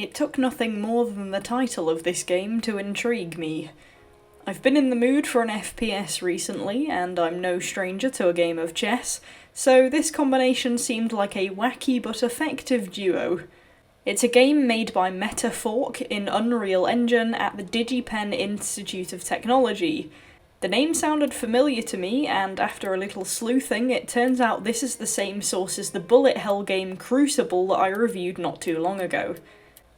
It took nothing more than the title of this game to intrigue me. I've been in the mood for an FPS recently, and I'm no stranger to a game of chess, so this combination seemed like a wacky but effective duo. It's a game made by Metafork in Unreal Engine at the DigiPen Institute of Technology. The name sounded familiar to me, and after a little sleuthing, it turns out this is the same source as the bullet hell game Crucible that I reviewed not too long ago.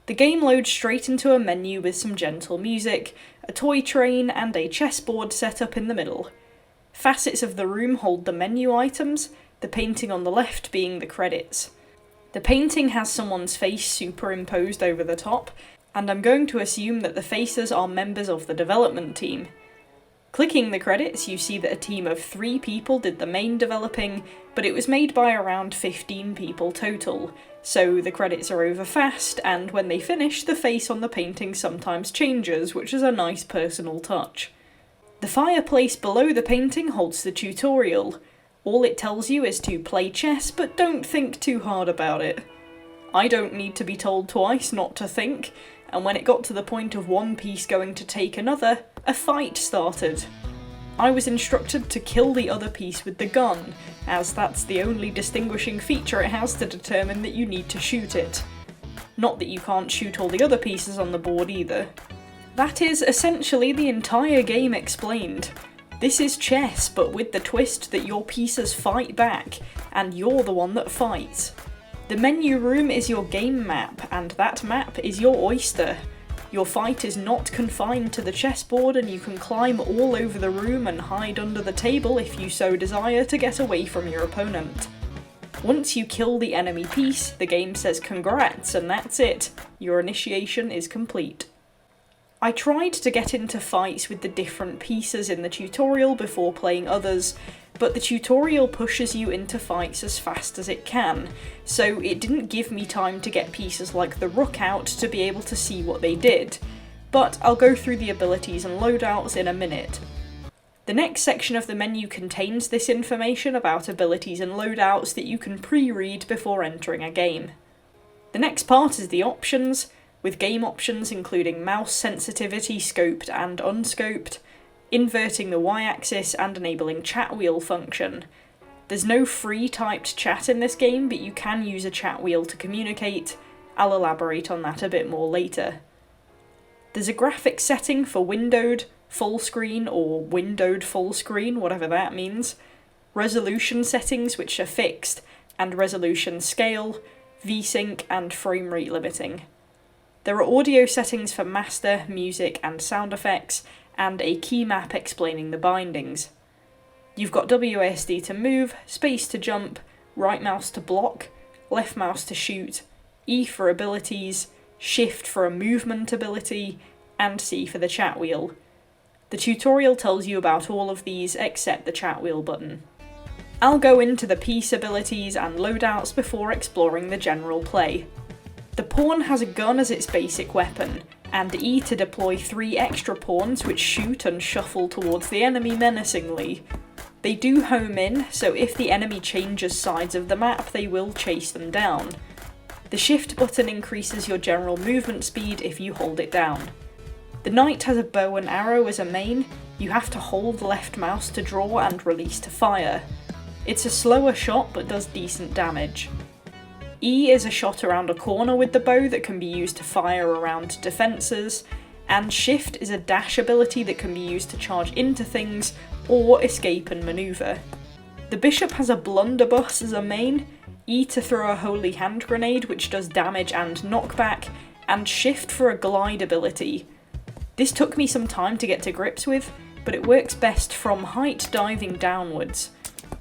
The game loads straight into a menu with some gentle music, a toy train, and a chessboard set up in the middle. Facets of the room hold the menu items, the painting on the left being the credits. The painting has someone's face superimposed over the top, and I'm going to assume that the faces are members of the development team. Clicking the credits, you see that a team of 3 people did the main developing, but it was made by around 15 people total, so the credits are over fast, and when they finish, the face on the painting sometimes changes, which is a nice personal touch. The fireplace below the painting holds the tutorial. All it tells you is to play chess, but don't think too hard about it. I don't need to be told twice not to think, and when it got to the point of one piece going to take another, a fight started. I was instructed to kill the other piece with the gun, as that's the only distinguishing feature it has to determine that you need to shoot it. Not that you can't shoot all the other pieces on the board either. That is essentially the entire game explained. This is chess, but with the twist that your pieces fight back, and you're the one that fights. The menu room is your game map, and that map is your oyster. Your fight is not confined to the chessboard, and you can climb all over the room and hide under the table if you so desire to get away from your opponent. Once you kill the enemy piece, the game says congrats, and that's it. Your initiation is complete. I tried to get into fights with the different pieces in the tutorial before playing others, but the tutorial pushes you into fights as fast as it can, so it didn't give me time to get pieces like the rook out to be able to see what they did, but I'll go through the abilities and loadouts in a minute. The next section of the menu contains this information about abilities and loadouts that you can pre-read before entering a game. The next part is the options, with game options including mouse sensitivity scoped and unscoped, inverting the y-axis and enabling chat wheel function. There's no free typed chat in this game, but you can use a chat wheel to communicate. I'll elaborate on that a bit more later. There's a graphics setting for windowed, full screen, or windowed full screen, whatever that means, resolution settings which are fixed, and resolution scale, VSync, and frame rate limiting. There are audio settings for master, music, and sound effects, and a key map explaining the bindings. You've got WASD to move, space to jump, right mouse to block, left mouse to shoot, E for abilities, shift for a movement ability, and C for the chat wheel. The tutorial tells you about all of these except the chat wheel button. I'll go into the piece abilities and loadouts before exploring the general play. The pawn has a gun as its basic weapon, and E to deploy 3 extra pawns which shoot and shuffle towards the enemy menacingly. They do home in, so if the enemy changes sides of the map, they will chase them down. The shift button increases your general movement speed if you hold it down. The knight has a bow and arrow as a main. You have to hold left mouse to draw and release to fire. It's a slower shot but does decent damage. E is a shot around a corner with the bow that can be used to fire around defences, and Shift is a dash ability that can be used to charge into things or escape and manoeuvre. The bishop has a blunderbuss as a main, E to throw a holy hand grenade which does damage and knockback, and Shift for a glide ability. This took me some time to get to grips with, but it works best from height diving downwards.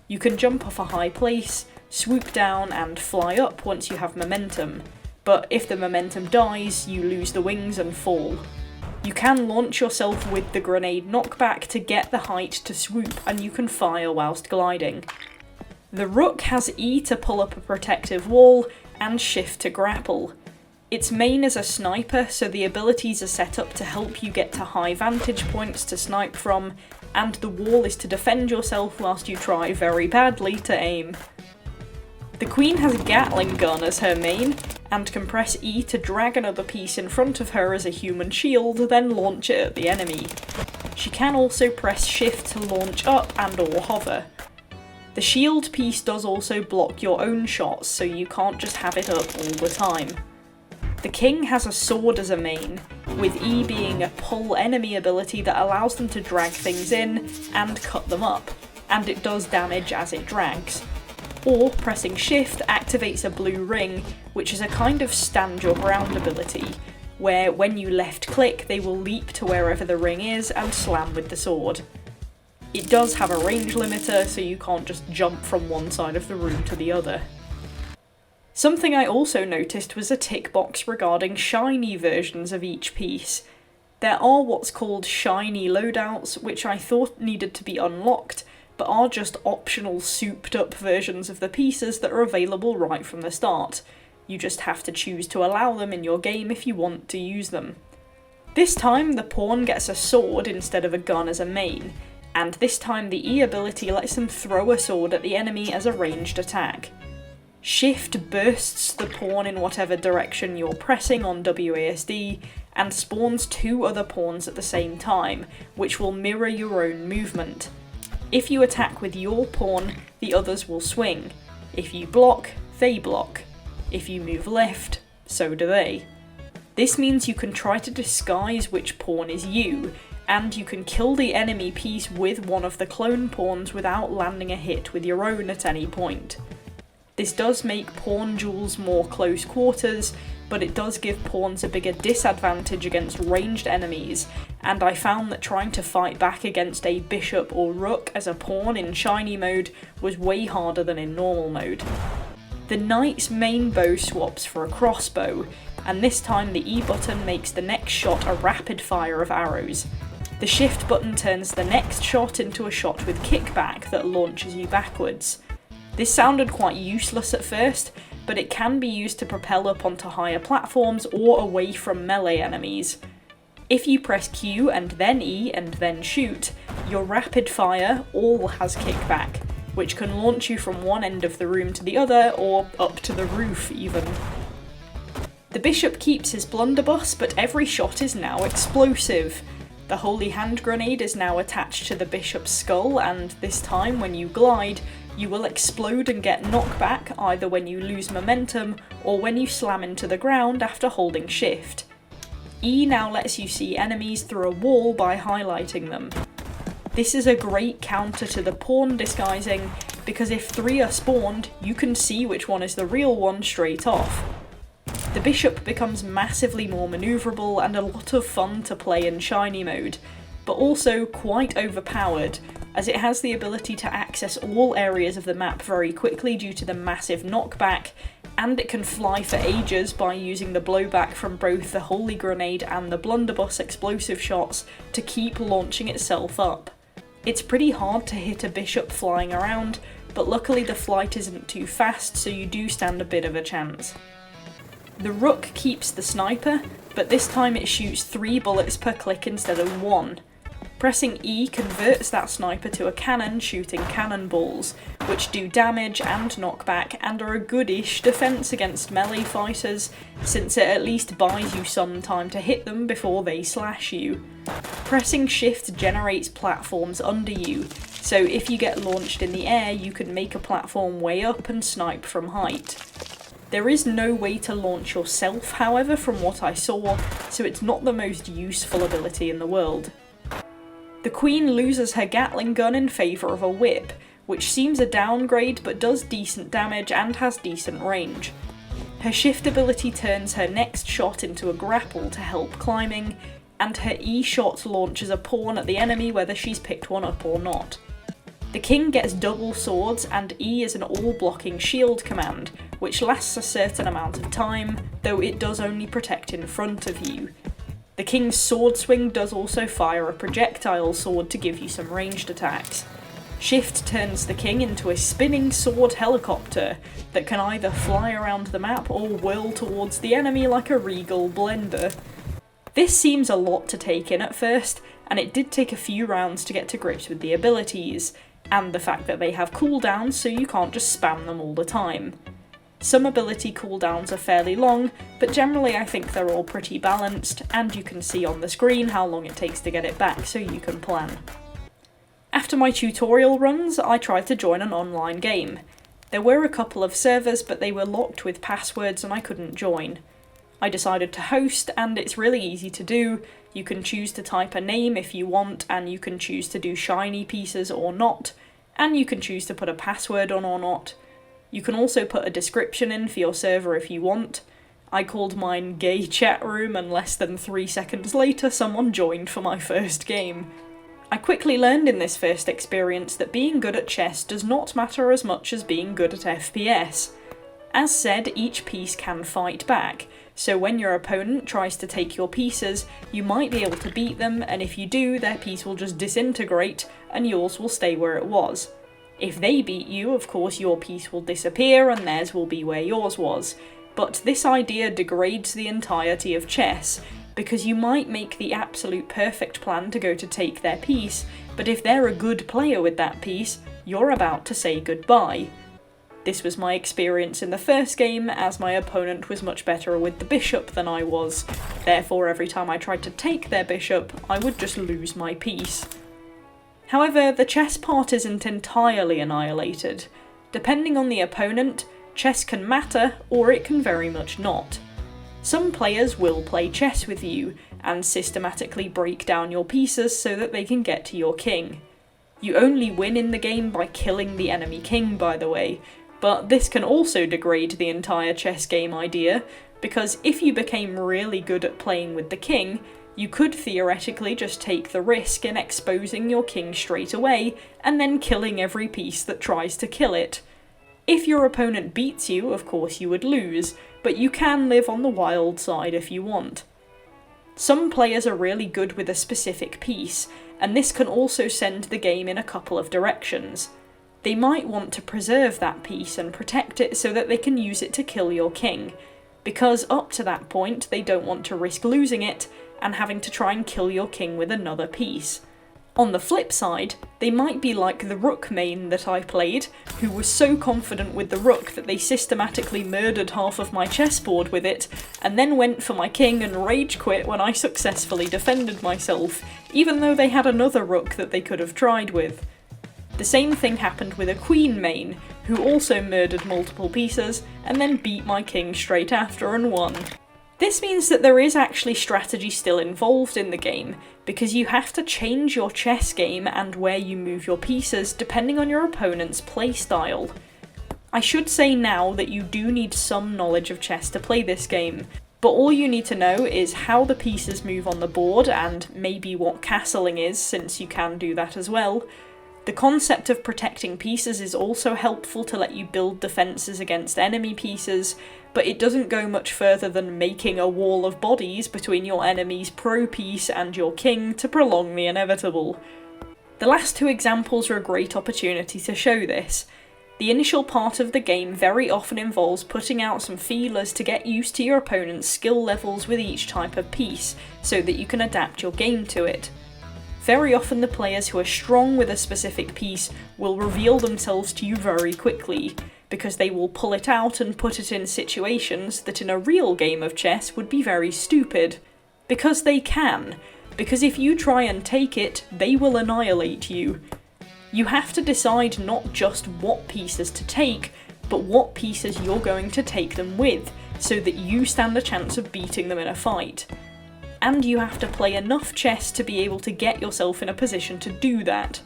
You can jump off a high place, swoop down and fly up once you have momentum, but if the momentum dies, you lose the wings and fall. You can launch yourself with the grenade knockback to get the height to swoop, and you can fire whilst gliding. The rook has E to pull up a protective wall, and Shift to grapple. Its main is a sniper, so the abilities are set up to help you get to high vantage points to snipe from, and the wall is to defend yourself whilst you try very badly to aim. The queen has a Gatling gun as her main, and can press E to drag another piece in front of her as a human shield, then launch it at the enemy. She can also press Shift to launch up and or hover. The shield piece does also block your own shots, so you can't just have it up all the time. The king has a sword as a main, with E being a pull enemy ability that allows them to drag things in and cut them up, and it does damage as it drags. Or pressing Shift activates a blue ring, which is a kind of stand your ground ability, where when you left click they will leap to wherever the ring is and slam with the sword. It does have a range limiter, so you can't just jump from one side of the room to the other. Something I also noticed was a tick box regarding shiny versions of each piece. There are what's called shiny loadouts, which I thought needed to be unlocked, but are just optional souped up versions of the pieces that are available right from the start. You just have to choose to allow them in your game if you want to use them. This time the pawn gets a sword instead of a gun as a main, and this time the E ability lets them throw a sword at the enemy as a ranged attack. Shift bursts the pawn in whatever direction you're pressing on WASD, and spawns two other pawns at the same time, which will mirror your own movement. If you attack with your pawn, the others will swing. If you block, they block. If you move left, so do they. This means you can try to disguise which pawn is you, and you can kill the enemy piece with one of the clone pawns without landing a hit with your own at any point. This does make pawn duels more close quarters, but it does give pawns a bigger disadvantage against ranged enemies, and I found that trying to fight back against a bishop or rook as a pawn in shiny mode was way harder than in normal mode. The knight's main bow swaps for a crossbow, and this time the E button makes the next shot a rapid fire of arrows. The Shift button turns the next shot into a shot with kickback that launches you backwards. This sounded quite useless at first, but it can be used to propel up onto higher platforms or away from melee enemies. If you press Q and then E and then shoot, your rapid fire all has kickback, which can launch you from one end of the room to the other, or up to the roof even. The bishop keeps his blunderbuss, but every shot is now explosive. The holy hand grenade is now attached to the bishop's skull, and this time when you glide, you will explode and get knockback either when you lose momentum or when you slam into the ground after holding Shift. E now lets you see enemies through a wall by highlighting them. This is a great counter to the pawn disguising, because if three are spawned, you can see which one is the real one straight off. The bishop becomes massively more manoeuvrable and a lot of fun to play in shiny mode, but also quite overpowered, as it has the ability to access all areas of the map very quickly due to the massive knockback, and it can fly for ages by using the blowback from both the holy grenade and the blunderbuss explosive shots to keep launching itself up. It's pretty hard to hit a bishop flying around, but luckily the flight isn't too fast, so you do stand a bit of a chance. The rook keeps the sniper, but this time it shoots 3 bullets per click instead of 1. Pressing E converts that sniper to a cannon shooting cannonballs, which do damage and knockback and are a goodish defense against melee fighters, since it at least buys you some time to hit them before they slash you. Pressing Shift generates platforms under you, so if you get launched in the air you can make a platform way up and snipe from height. There is no way to launch yourself, however, from what I saw, so it's not the most useful ability in the world. The queen loses her Gatling gun in favour of a whip, which seems a downgrade but does decent damage and has decent range. Her Shift ability turns her next shot into a grapple to help climbing, and her E shot launches a pawn at the enemy whether she's picked one up or not. The king gets double swords, and E is an all-blocking shield command, which lasts a certain amount of time, though it does only protect in front of you. The king's sword swing does also fire a projectile sword to give you some ranged attacks. Shift turns the king into a spinning sword helicopter that can either fly around the map or whirl towards the enemy like a regal blender. This seems a lot to take in at first, and it did take a few rounds to get to grips with the abilities, and the fact that they have cooldowns so you can't just spam them all the time. Some ability cooldowns are fairly long, but generally I think they're all pretty balanced, and you can see on the screen how long it takes to get it back so you can plan. After my tutorial runs, I tried to join an online game. There were a couple of servers, but they were locked with passwords and I couldn't join. I decided to host, and it's really easy to do. You can choose to type a name if you want, and you can choose to do shiny pieces or not, and you can choose to put a password on or not. You can also put a description in for your server if you want. I called mine Gay Chat Room, and less than 3 seconds later someone joined for my first game. I quickly learned in this first experience that being good at chess does not matter as much as being good at FPS. As said, each piece can fight back, so when your opponent tries to take your pieces, you might be able to beat them, and if you do, their piece will just disintegrate and yours will stay where it was. If they beat you, of course your piece will disappear and theirs will be where yours was. But this idea degrades the entirety of chess, because you might make the absolute perfect plan to go to take their piece, but if they're a good player with that piece, you're about to say goodbye. This was my experience in the first game, as my opponent was much better with the bishop than I was. Therefore, every time I tried to take their bishop, I would just lose my piece. However, the chess part isn't entirely annihilated. Depending on the opponent, chess can matter, or it can very much not. Some players will play chess with you, and systematically break down your pieces so that they can get to your king. You only win in the game by killing the enemy king, by the way, but this can also degrade the entire chess game idea, because if you became really good at playing with the king, you could theoretically just take the risk in exposing your king straight away, and then killing every piece that tries to kill it. If your opponent beats you, of course you would lose, but you can live on the wild side if you want. Some players are really good with a specific piece, and this can also send the game in a couple of directions. They might want to preserve that piece and protect it so that they can use it to kill your king, because up to that point they don't want to risk losing it and having to try and kill your king with another piece. On the flip side, they might be like the rook main that I played, who was so confident with the rook that they systematically murdered half of my chessboard with it, and then went for my king and rage quit when I successfully defended myself, even though they had another rook that they could have tried with. The same thing happened with a queen main, who also murdered multiple pieces, and then beat my king straight after and won. This means that there is actually strategy still involved in the game, because you have to change your chess game and where you move your pieces depending on your opponent's playstyle. I should say now that you do need some knowledge of chess to play this game, but all you need to know is how the pieces move on the board, and maybe what castling is, since you can do that as well. The concept of protecting pieces is also helpful to let you build defences against enemy pieces, but it doesn't go much further than making a wall of bodies between your enemy's pro piece and your king to prolong the inevitable. The last two examples are a great opportunity to show this. The initial part of the game very often involves putting out some feelers to get used to your opponent's skill levels with each type of piece, so that you can adapt your game to it. Very often the players who are strong with a specific piece will reveal themselves to you very quickly, because they will pull it out and put it in situations that in a real game of chess would be very stupid. Because they can. Because if you try and take it, they will annihilate you. You have to decide not just what pieces to take, but what pieces you're going to take them with, so that you stand a chance of beating them in a fight. And you have to play enough chess to be able to get yourself in a position to do that.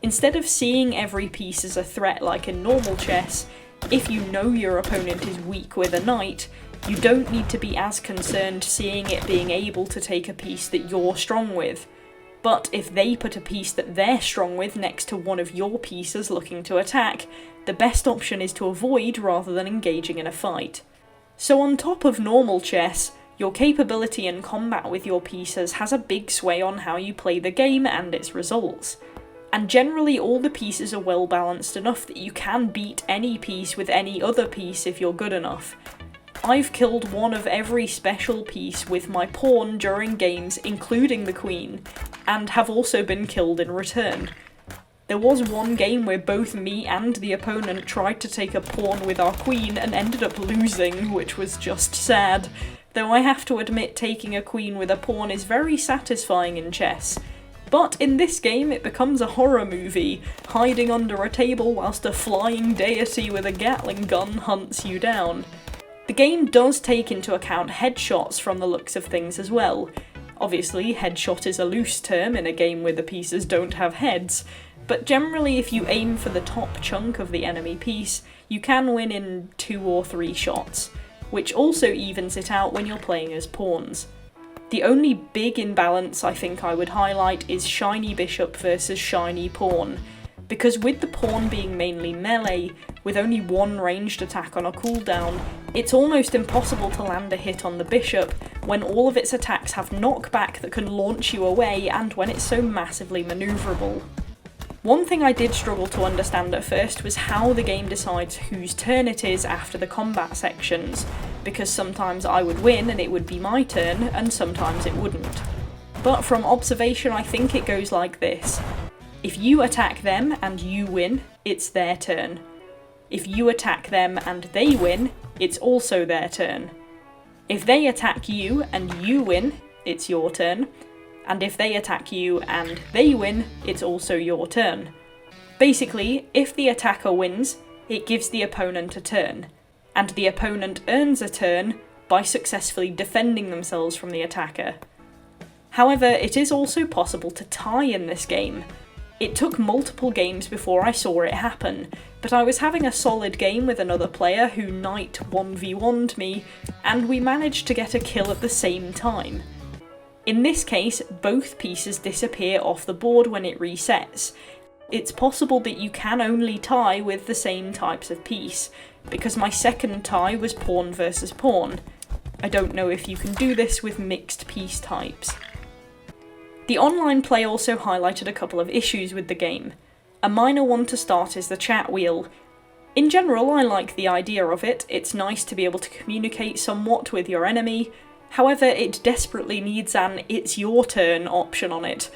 Instead of seeing every piece as a threat like in normal chess, if you know your opponent is weak with a knight, you don't need to be as concerned seeing it being able to take a piece that you're strong with. But if they put a piece that they're strong with next to one of your pieces looking to attack, the best option is to avoid rather than engaging in a fight. So on top of normal chess, your capability in combat with your pieces has a big sway on how you play the game and its results. And generally all the pieces are well balanced enough that you can beat any piece with any other piece if you're good enough. I've killed one of every special piece with my pawn during games, including the queen, and have also been killed in return. There was one game where both me and the opponent tried to take a pawn with our queen and ended up losing, which was just sad. Though I have to admit taking a queen with a pawn is very satisfying in chess. But in this game it becomes a horror movie, hiding under a table whilst a flying deity with a Gatling gun hunts you down. The game does take into account headshots from the looks of things as well. Obviously, headshot is a loose term in a game where the pieces don't have heads, but generally if you aim for the top chunk of the enemy piece, you can win in 2 or 3 shots, which also evens it out when you're playing as pawns. The only big imbalance I think I would highlight is shiny bishop versus shiny pawn, because with the pawn being mainly melee, with only one ranged attack on a cooldown, it's almost impossible to land a hit on the bishop when all of its attacks have knockback that can launch you away and when it's so massively manoeuvrable. One thing I did struggle to understand at first was how the game decides whose turn it is after the combat sections, because sometimes I would win and it would be my turn, and sometimes it wouldn't. But from observation I think it goes like this. If you attack them and you win, it's their turn. If you attack them and they win, it's also their turn. If they attack you and you win, it's your turn. And if they attack you and they win, it's also your turn. Basically, if the attacker wins, it gives the opponent a turn, and the opponent earns a turn by successfully defending themselves from the attacker. However, it is also possible to tie in this game. It took multiple games before I saw it happen, but I was having a solid game with another player who knight 1v1'd me, and we managed to get a kill at the same time. In this case, both pieces disappear off the board when it resets. It's possible that you can only tie with the same types of piece, because my second tie was pawn versus pawn. I don't know if you can do this with mixed piece types. The online play also highlighted a couple of issues with the game. A minor one to start is the chat wheel. In general, I like the idea of it. It's nice to be able to communicate somewhat with your enemy. However, it desperately needs an "it's your turn" option on it.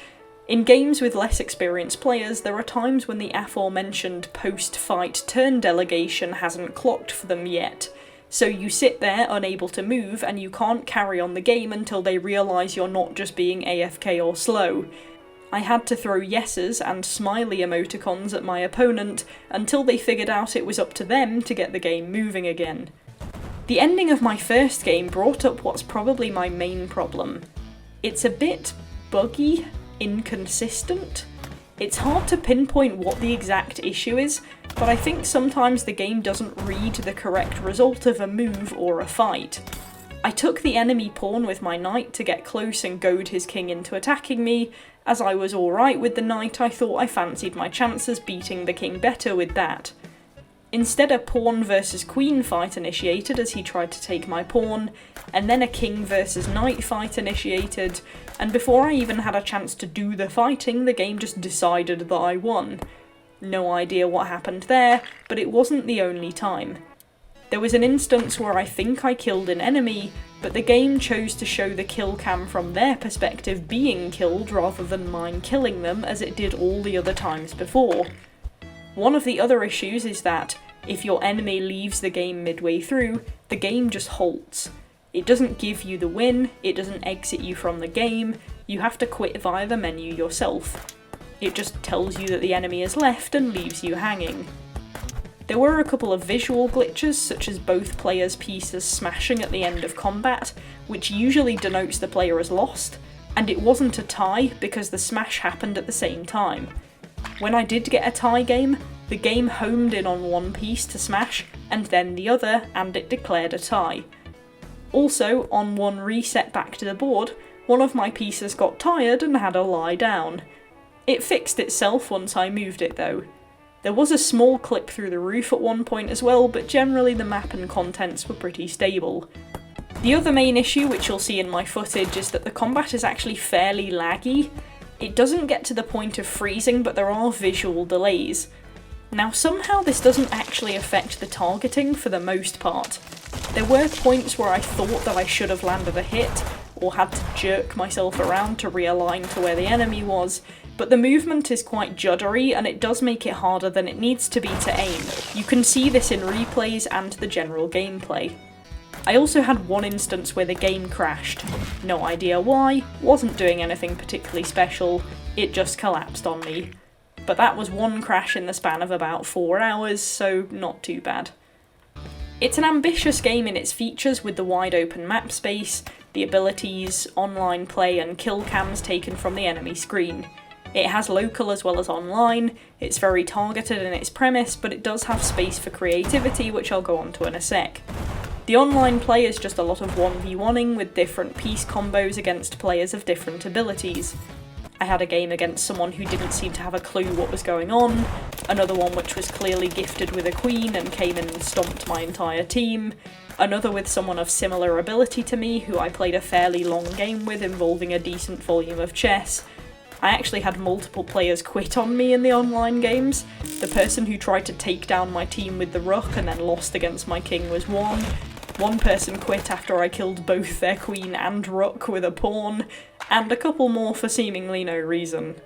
In games with less experienced players, there are times when the aforementioned post-fight turn delegation hasn't clocked for them yet, so you sit there unable to move and you can't carry on the game until they realise you're not just being AFK or slow. I had to throw yeses and smiley emoticons at my opponent until they figured out it was up to them to get the game moving again. The ending of my first game brought up what's probably my main problem. It's a bit buggy, inconsistent. It's hard to pinpoint what the exact issue is, but I think sometimes the game doesn't read the correct result of a move or a fight. I took the enemy pawn with my knight to get close and goad his king into attacking me. As I was alright with the knight, I thought I fancied my chances beating the king better with that. Instead, a pawn versus queen fight initiated as he tried to take my pawn, and then a king versus knight fight initiated, and before I even had a chance to do the fighting, the game just decided that I won. No idea what happened there, but it wasn't the only time. There was an instance where I think I killed an enemy, but the game chose to show the kill cam from their perspective being killed rather than mine killing them as it did all the other times before. One of the other issues is that, if your enemy leaves the game midway through, the game just halts. It doesn't give you the win, it doesn't exit you from the game, you have to quit via the menu yourself. It just tells you that the enemy is left and leaves you hanging. There were a couple of visual glitches, such as both players' pieces smashing at the end of combat, which usually denotes the player has lost, and it wasn't a tie because the smash happened at the same time. When I did get a tie game, the game homed in on one piece to smash, and then the other, and it declared a tie. Also, on one reset back to the board, one of my pieces got tired and had a lie down. It fixed itself once I moved it though. There was a small clip through the roof at one point as well, but generally the map and contents were pretty stable. The other main issue, which you'll see in my footage, is that the combat is actually fairly laggy. It doesn't get to the point of freezing, but there are visual delays. Now somehow this doesn't actually affect the targeting for the most part. There were points where I thought that I should have landed a hit, or had to jerk myself around to realign to where the enemy was, but the movement is quite juddery and it does make it harder than it needs to be to aim. You can see this in replays and the general gameplay. I also had one instance where the game crashed. No idea why, wasn't doing anything particularly special, it just collapsed on me. But that was one crash in the span of about 4 hours, so not too bad. It's an ambitious game in its features with the wide open map space, the abilities, online play and kill cams taken from the enemy screen. It has local as well as online, it's very targeted in its premise, but it does have space for creativity, which I'll go on to in a sec. The online play is just a lot of 1v1ing with different piece combos against players of different abilities. I had a game against someone who didn't seem to have a clue what was going on, another one which was clearly gifted with a queen and came in and stomped my entire team, another with someone of similar ability to me who I played a fairly long game with involving a decent volume of chess. I actually had multiple players quit on me in the online games. The person who tried to take down my team with the rook and then lost against my king was one. One person quit after I killed both their queen and rook with a pawn, and a couple more for seemingly no reason.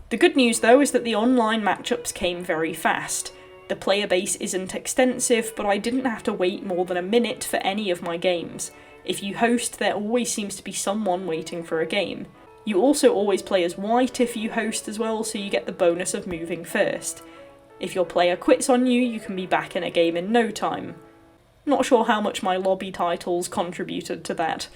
The good news though is that the online matchups came very fast. The player base isn't extensive, but I didn't have to wait more than a minute for any of my games. If you host, there always seems to be someone waiting for a game. You also always play as white if you host as well, so you get the bonus of moving first. If your player quits on you, you can be back in a game in no time. Not sure how much my lobby titles contributed to that.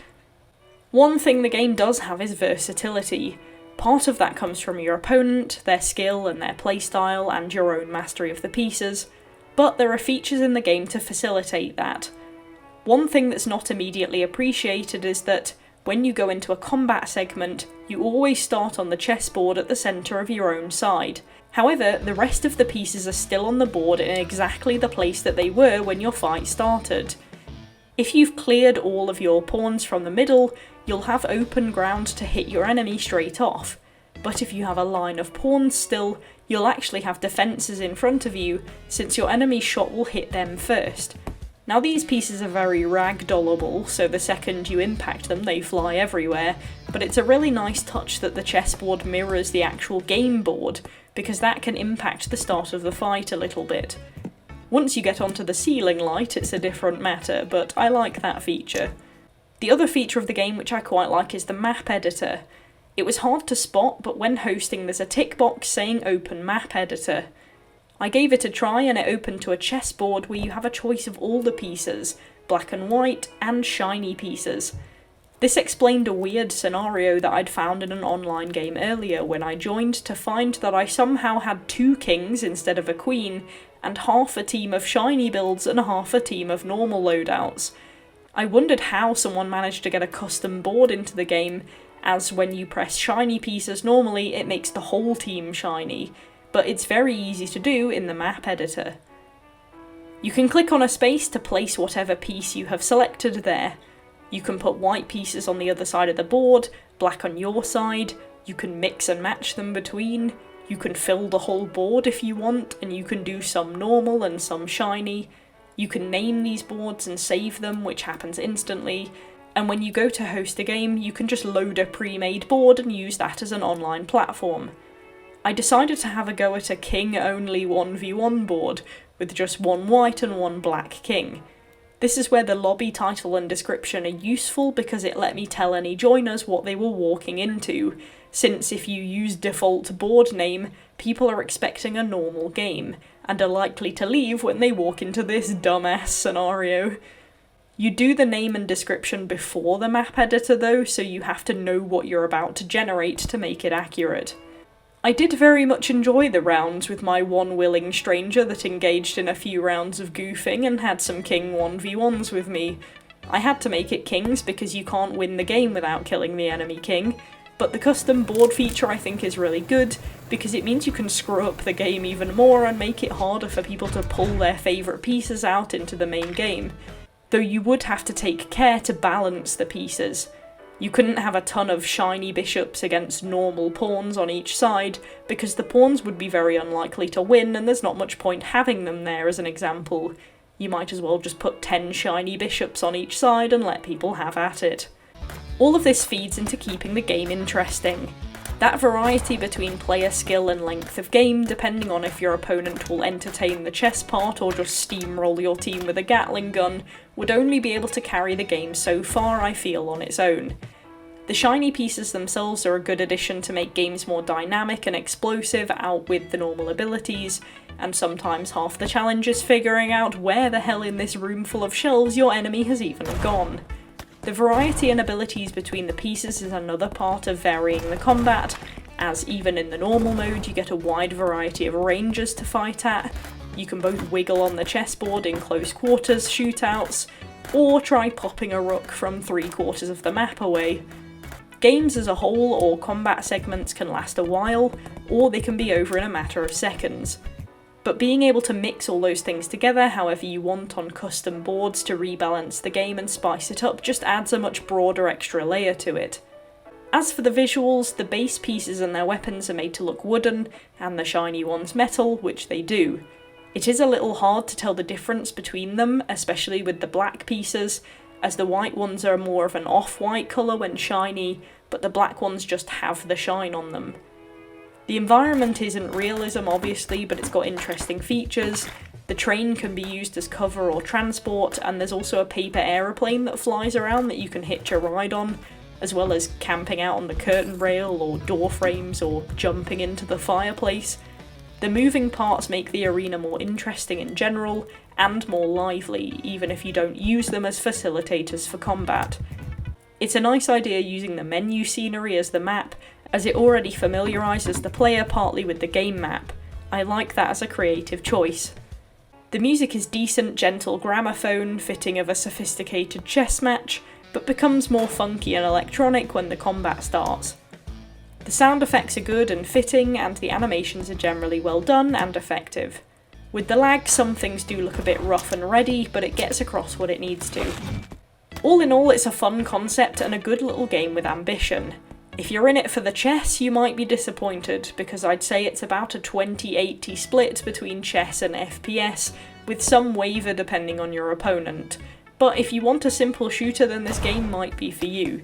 One thing the game does have is versatility. Part of that comes from your opponent, their skill and their playstyle, and your own mastery of the pieces, but there are features in the game to facilitate that. One thing that's not immediately appreciated is that when you go into a combat segment, you always start on the chessboard at the centre of your own side. However, the rest of the pieces are still on the board in exactly the place that they were when your fight started. If you've cleared all of your pawns from the middle, you'll have open ground to hit your enemy straight off. But if you have a line of pawns still, you'll actually have defences in front of you, since your enemy's shot will hit them first. Now these pieces are very ragdollable, so the second you impact them they fly everywhere, but it's a really nice touch that the chessboard mirrors the actual game board, because that can impact the start of the fight a little bit. Once you get onto the ceiling light, it's a different matter, but I like that feature. The other feature of the game which I quite like is the map editor. It was hard to spot, but when hosting there's a tick box saying Open Map Editor. I gave it a try and it opened to a chessboard where you have a choice of all the pieces, black and white, and shiny pieces. This explained a weird scenario that I'd found in an online game earlier when I joined to find that I somehow had 2 kings instead of a queen, and half a team of shiny builds and half a team of normal loadouts. I wondered how someone managed to get a custom board into the game, as when you press shiny pieces normally it makes the whole team shiny, but it's very easy to do in the map editor. You can click on a space to place whatever piece you have selected there. You can put white pieces on the other side of the board, black on your side, you can mix and match them between, you can fill the whole board if you want, and you can do some normal and some shiny. You can name these boards and save them, which happens instantly, and when you go to host a game, you can just load a pre-made board and use that as an online platform. I decided to have a go at a king-only 1v1 board, with just one white and one black king. This is where the lobby title and description are useful because it let me tell any joiners what they were walking into, since if you use default board name, people are expecting a normal game, and are likely to leave when they walk into this dumbass scenario. You do the name and description before the map editor though, so you have to know what you're about to generate to make it accurate. I did very much enjoy the rounds with my one willing stranger that engaged in a few rounds of goofing and had some king 1v1s with me. I had to make it kings because you can't win the game without killing the enemy king, but the custom board feature I think is really good because it means you can screw up the game even more and make it harder for people to pull their favourite pieces out into the main game, though you would have to take care to balance the pieces. You couldn't have a ton of shiny bishops against normal pawns on each side, because the pawns would be very unlikely to win and there's not much point having them there as an example. You might as well just put 10 shiny bishops on each side and let people have at it. All of this feeds into keeping the game interesting. That variety between player skill and length of game, depending on if your opponent will entertain the chess part or just steamroll your team with a Gatling gun, would only be able to carry the game so far, I feel, on its own. The shiny pieces themselves are a good addition to make games more dynamic and explosive, outwit the normal abilities, and sometimes half the challenge is figuring out where the hell in this room full of shelves your enemy has even gone. The variety and abilities between the pieces is another part of varying the combat, as even in the normal mode you get a wide variety of ranges to fight at. You can both wiggle on the chessboard in close quarters shootouts, or try popping a rook from 3/4 of the map away. Games as a whole or combat segments can last a while, or they can be over in a matter of seconds. But being able to mix all those things together however you want on custom boards to rebalance the game and spice it up just adds a much broader extra layer to it. As for the visuals, the base pieces and their weapons are made to look wooden, and the shiny ones metal, which they do. It is a little hard to tell the difference between them, especially with the black pieces, as the white ones are more of an off-white colour when shiny, but the black ones just have the shine on them. The environment isn't realism obviously, but it's got interesting features. The train can be used as cover or transport, and there's also a paper aeroplane that flies around that you can hitch a ride on, as well as camping out on the curtain rail or door frames or jumping into the fireplace. The moving parts make the arena more interesting in general, and more lively, even if you don't use them as facilitators for combat. It's a nice idea using the menu scenery as the map, as it already familiarises the player partly with the game map. I like that as a creative choice. The music is decent, gentle gramophone, fitting of a sophisticated chess match, but becomes more funky and electronic when the combat starts. The sound effects are good and fitting, and the animations are generally well done and effective. With the lag, some things do look a bit rough and ready, but it gets across what it needs to. All in all, it's a fun concept and a good little game with ambition. If you're in it for the chess, you might be disappointed, because I'd say it's about a 20-80 split between chess and FPS, with some waver depending on your opponent. But if you want a simple shooter, then this game might be for you.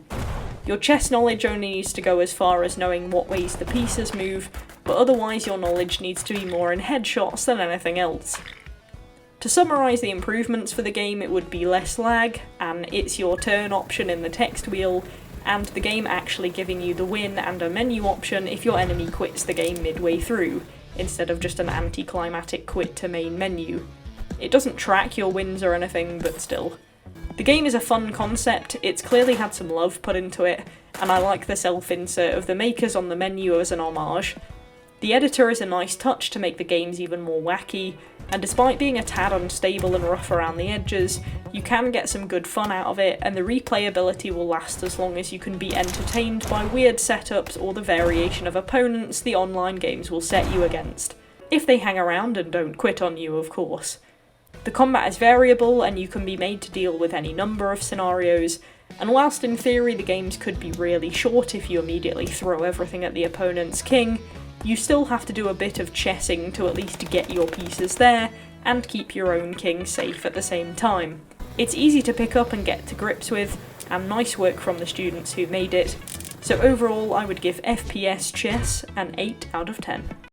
Your chess knowledge only needs to go as far as knowing what ways the pieces move, but otherwise your knowledge needs to be more in headshots than anything else. To summarise the improvements for the game, it would be less lag, an "it's your turn" option in the text wheel, and the game actually giving you the win and a menu option if your enemy quits the game midway through, instead of just an anticlimactic quit to main menu. It doesn't track your wins or anything, but still. The game is a fun concept, it's clearly had some love put into it, and I like the self-insert of the makers on the menu as an homage. The editor is a nice touch to make the games even more wacky, and despite being a tad unstable and rough around the edges, you can get some good fun out of it, and the replayability will last as long as you can be entertained by weird setups or the variation of opponents the online games will set you against. If they hang around and don't quit on you, of course. The combat is variable, and you can be made to deal with any number of scenarios, and whilst in theory the games could be really short if you immediately throw everything at the opponent's king, you still have to do a bit of chessing to at least get your pieces there, and keep your own king safe at the same time. It's easy to pick up and get to grips with, and nice work from the students who made it, so overall I would give FPS Chess an 8 out of 10.